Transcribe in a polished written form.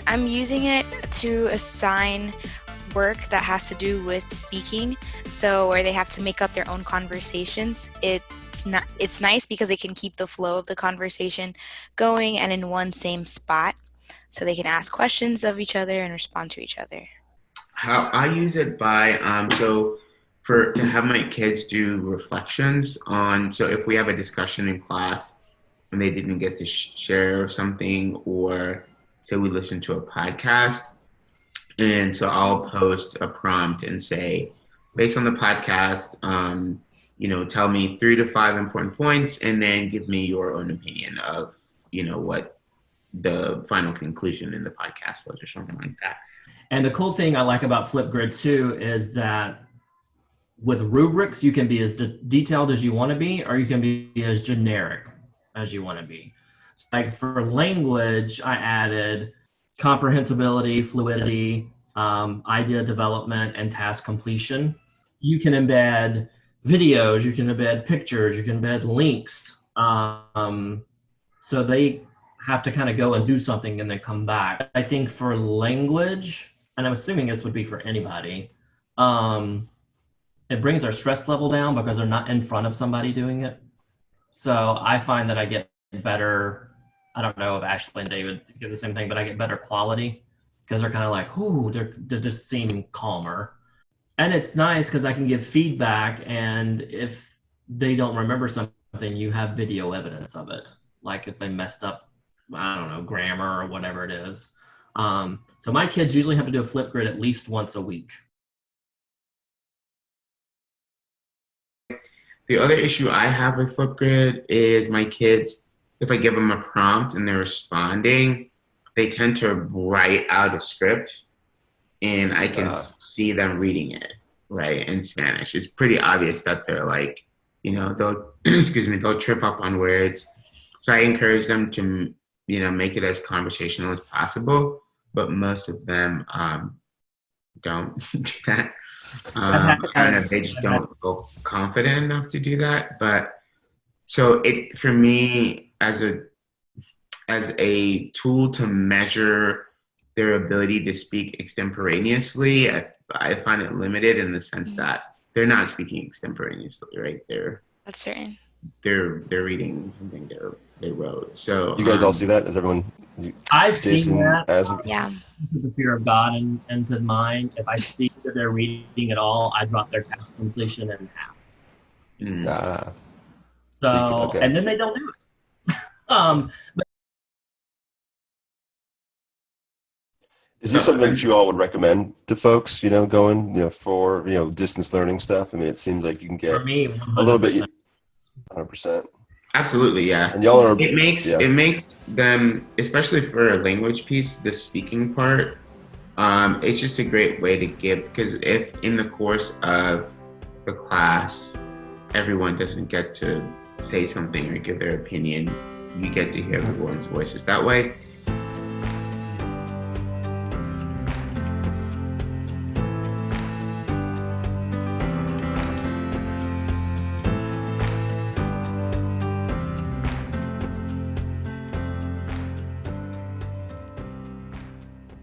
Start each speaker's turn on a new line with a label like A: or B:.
A: I'm using it to assign work that has to do with speaking. So where they have to make up their own conversations. It's nice because it can keep the flow of the conversation going and in one same spot. So they can ask questions of each other and respond to each other.
B: How I use it by so for to have my kids do reflections on, so if we have a discussion in class and they didn't get to share something, or say we listen to a podcast, and so I'll post a prompt and say, based on the podcast, tell me 3 to 5 important points, and then give me your own opinion of, what the final conclusion in the podcast was, or something like that.
C: And the cool thing I like about FlipGrid too is that with rubrics, you can be as detailed as you want to be, or you can be as generic as you want to be. So like for language, I added comprehensibility, fluidity, idea development, and task completion. You can embed videos, you can embed pictures, you can embed links. So they have to kind of go and do something and then come back. I think for language, and I'm assuming this would be for anybody, it brings their stress level down because they're not in front of somebody doing it. So I find that I get better, I don't know if Ashley and David get the same thing, but I get better quality because they're kind of like, ooh, they just seem calmer. And it's nice because I can give feedback, and if they don't remember something, you have video evidence of it. Like if they messed up, I don't know, grammar or whatever it is. So my kids usually have to do a FlipGrid at least once a week.
B: The other issue I have with FlipGrid is my kids, if I give them a prompt and they're responding, they tend to write out a script, and I can see them reading it, right, in Spanish. It's pretty obvious that they're like, they'll, they'll trip up on words. So I encourage them to, make it as conversational as possible, but most of them don't do that. I don't know if they just don't feel confident enough to do that. But so it, for me, as a tool to measure their ability to speak extemporaneously, I find it limited in the sense that they're not speaking extemporaneously, right?
A: That's certain.
B: They're reading something they wrote. So
D: you guys all see that? Is everyone?
C: I've seen that.
A: Yeah.
C: With the fear of God into mind, if I see that they're reading it all, I drop their task completion in half. So and then they don't do it. But
D: is this something that you all would recommend to folks, going, for, distance learning stuff? I mean, it seems like you can get
C: for me,
D: a little bit, 100%.
B: Absolutely, yeah.
D: And y'all are.
B: It makes them, especially for a language piece, the speaking part. It's just a great way to give, because if in the course of the class, everyone doesn't get to say something or give their opinion, you get to hear everyone's voices that way.